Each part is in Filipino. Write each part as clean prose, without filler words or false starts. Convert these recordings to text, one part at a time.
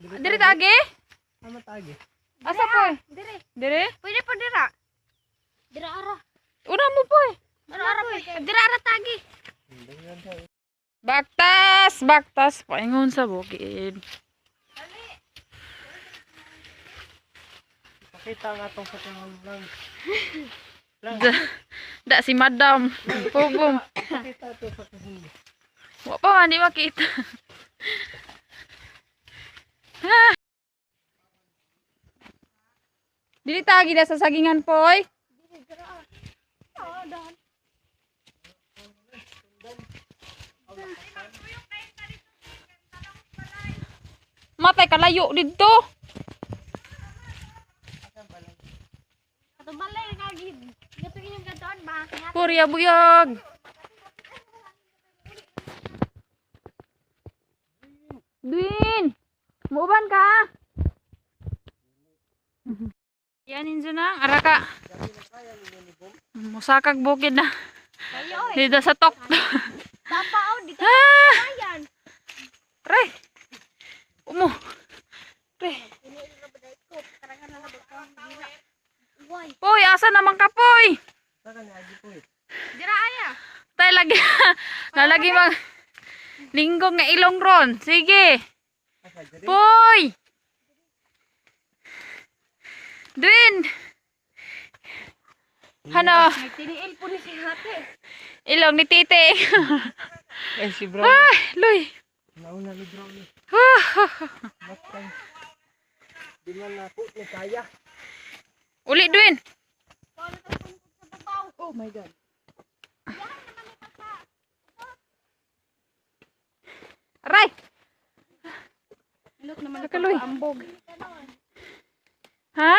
Diri tagi? Ama tagi. Asa poy? Dire. Dire? Pwede pa dira. Dira ara. Una mo poy. Dira ara pa. Dira ara tagi. Baktas, baktas paingon sa bukid. Pakita nga tong sa tanong lang. Da si Madam. Pugong. Pakita to sa kahing. Wa pa man di makita. Ha. Dili tagi na sa sagingan poy. Dira ara. Oh, dan. Matay kalayo dito. Ato balay kagi. Gato inyong gadon ba? Purya buyog. Duin. Muuban ka. Yan injo nang araka. Musakag bukid na. Kayo eh. Dito sa tok. Tapao dito. Ah! Ayan. Pre. Umo. Pre. Ini na baday ko. Karangan na labot ko. Dira. Uway. Poy, asa naman ka poy? Saka ni agi po. Dira aya. Tay lagi. Lalagi mag linggo nga ilong ron. Sige. Asa diri? Poy. Duin. Hano? May tiniil po ni si hate. Ilong ni tite. Eh si bro. Ay, luy. Nauna ni bro ni. Ah, Bakay. Di man ako ni kaya. Uli Duin. Paano tayo pumunta sa babaw? Oh my god. Aray. Look naman Nakaloy. ambog. Ha?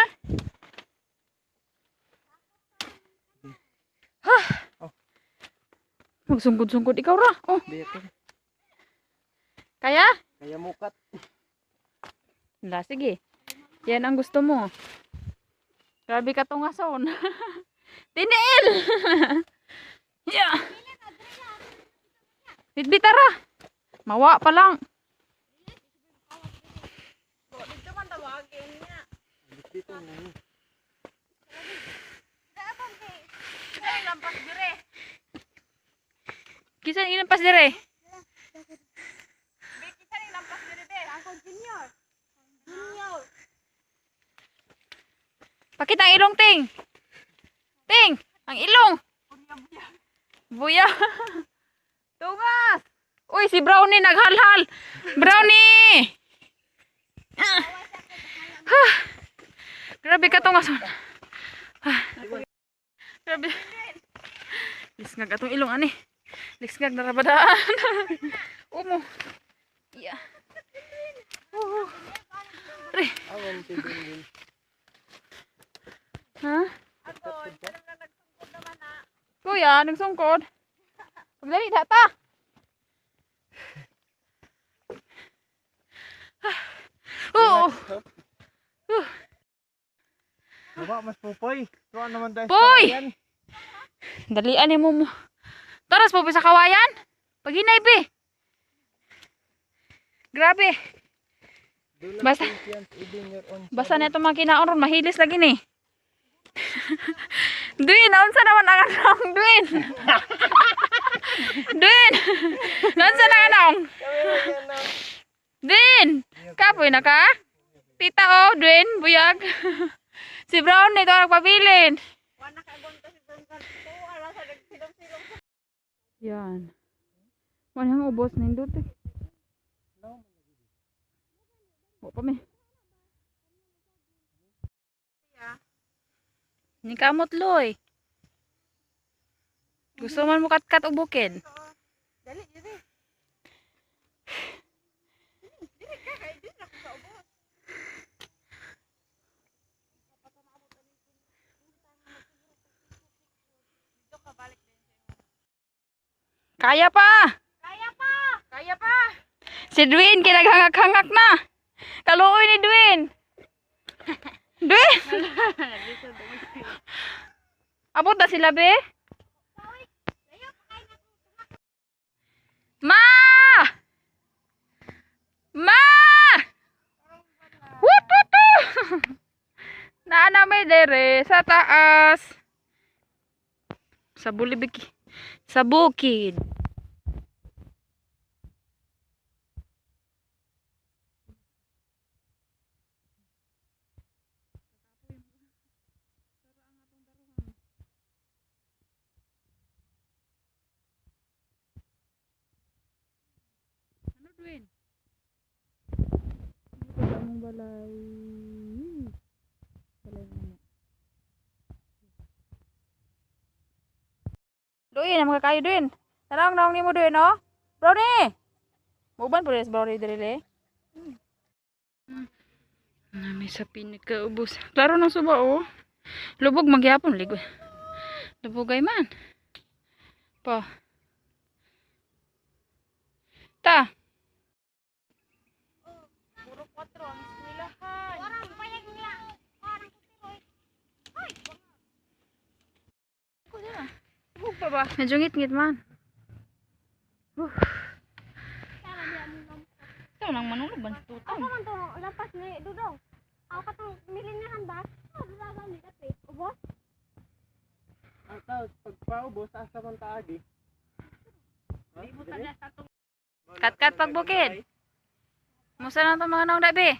Ha? Oh. Magsungkod-sungkod ikaw ra. Oh, Dito. kaya? Kaya mukat. Wala, sige. Yan ang gusto mo. Grabe ka tungason. Tiniil! Yeah. Bitbitara. Mawa pa lang. Dito man tawagin niya. Dito na. Dapat kay. Dira lampas dire. Kisa inampas dire. Beki sa ni lampas dire be. Ako junior. Junior. Pakita ang ilong, Ting. Ting, ang ilong. Buya. Tungas. Uy, si Brownie naghalhal. Brownie. Ah. Grabe ka tungas. Ah. Grabe. Lisngag atong ilong ani. Lisngag na rabadaan. Umo. Yeah. Re. Awan si Dingin. Ha? Ako, alam na nagsungkod naman na. Kuya, nagsungkod. Pagdali data. Oo. Baba mas pupoy. Tuwa naman tayo. Poy! Yan. Dalian ni mo. Taras po sa kawayan. Paghinay be. Grabe. Do not Basta- confiance even your own Basta na ito mga kinaon ron. Mahilis lagi ni. Duin, naunsa naman ang anong? Duin. Duin. Naunsa na anong? Duin. Kapoy na ka? Tita oh, Duin, buyag. Si Brown nito ang nagpabilin. Wala ka gonta si Broncal. Wala sa nagsilong-silong. Yan. Manang ubos nindot eh. O pa me. Ni kamot loy. Gusto man mo kat-kat og bukid. Dali, dali. Dili ka kay dili na ko sa ubos. Dito ka balik din. Kaya pa. Kaya pa. Kaya pa. Si Dwayne kinaghangak-hangak na. Kaluoy ni Dwayne. Dwayne. Abot na sila be. Ma! Ma! kami dere sa taas. Sa bulibiki. Sa bukid. Ano Dwin? Ang balay. Balay mo. Duin, ang mga kayo Duin. Tarang ni mo Duin, no? Brownie! Buban po rin sa brownie dili. Nami sa pinakaubos. Klaro ng suba, oh. Lubog magyapon, ligoy. Lubogay man. Pa. Ta. Puro 4 ang nilahan. Orang payag niya. Orang kutiroy. Ay. Lubog pa ba? Medyo ngit-ngit man. Kaya niya mo. Ito nang manulog ba? Ako man to lapas ni Dudong. Ako katong milinyahan ba? Dudong ni kape. Ubos. Ang tao, pagpaubos, asa man taagi. Kat-kat pagbukid. Musta na ito mga naong dabi?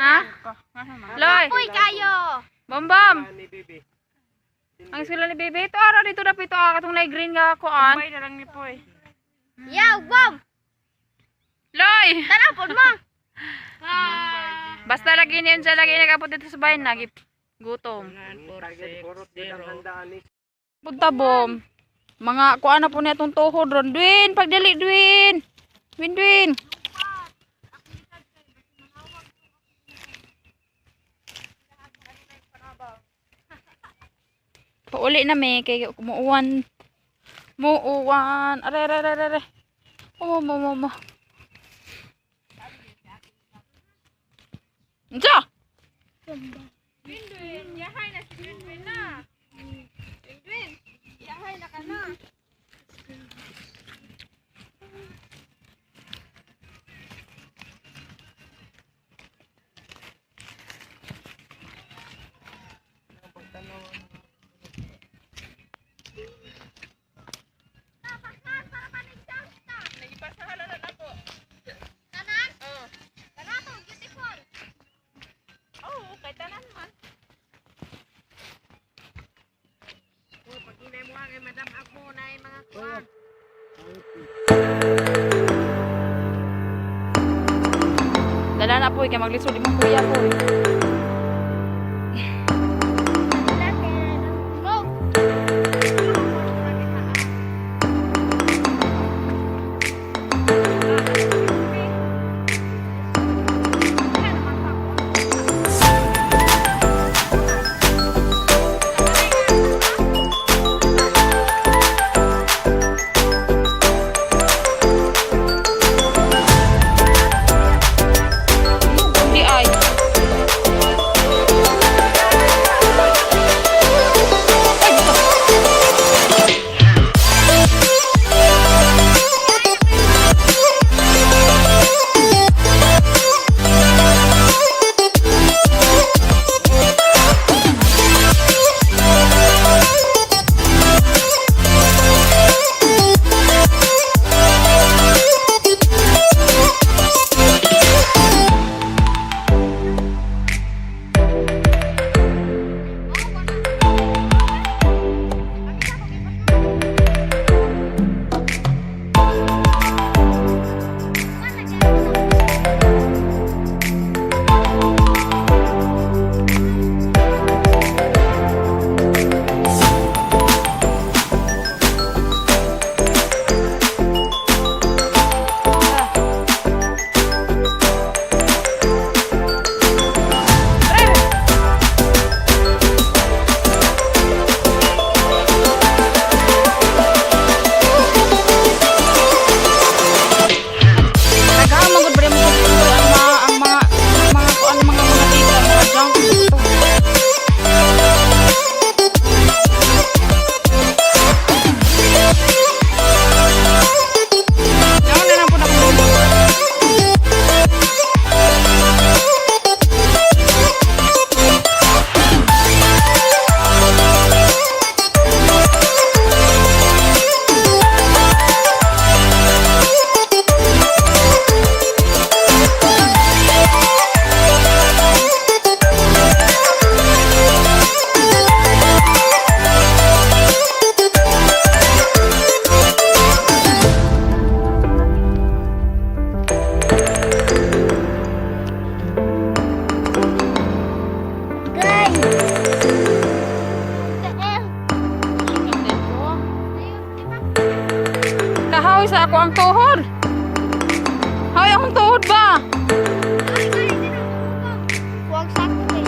Ha? Loy! Uy kayo. Bom-bom! Ni Bibi. Ang sila ni Bebe. Ito ara dito na pito. Katong na green nga kuan. Kumbay na lang ni Poy. Yaw, bom. Loy! Tanapod mo. Basta lagi niyon siya lagi nagapot dito sa bayan. Nagip. Gutom. Target purot bilang handaan ni. Punta bom. Mga kuan na po niya itong tuhod ron. Dwin! Pagdali, Dwin! Dwin! Pauli na may kay umuuwan. Muuwan. Are. Mo. Diya! Dwin, yahay na si Dwin na. Dwin, yahay na ka na. Dala na po, kaya maglisod mo kuya po. Go. Di ay. ako ang tuhod. Hay, akong tuhod ba? Huwag sakto kayo.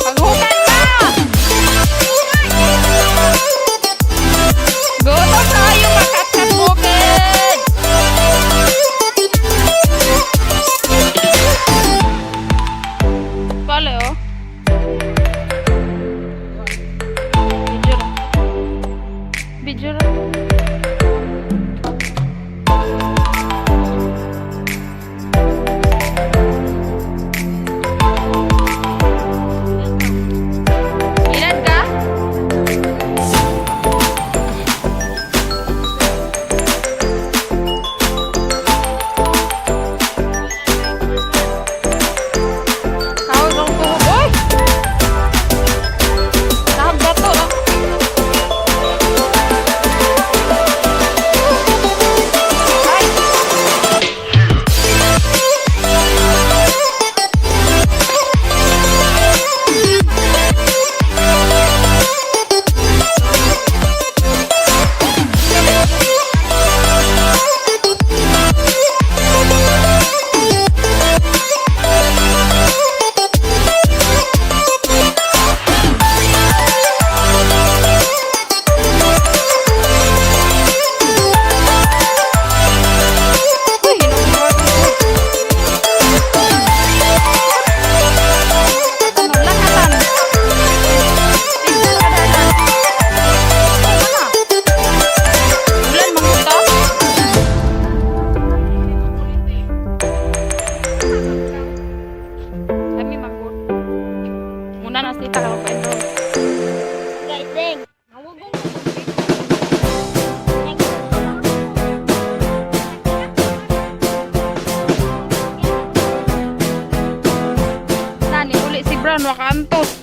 Paghukan ka! Gutom tayo makatkat bukid! Pala oh. Video lang. Ilan ka? Kawag ang tuhog. Uy! Nakabato ah. Ay! Uy, hinumurot mo. Ano, lakatan. Tingnan ka dalan. Ano? Ulan mangguta? Kami manggut. Muna na sita kalau pa enroll. Guys, ding. Nawagong. Nani uli si Brown wakantos.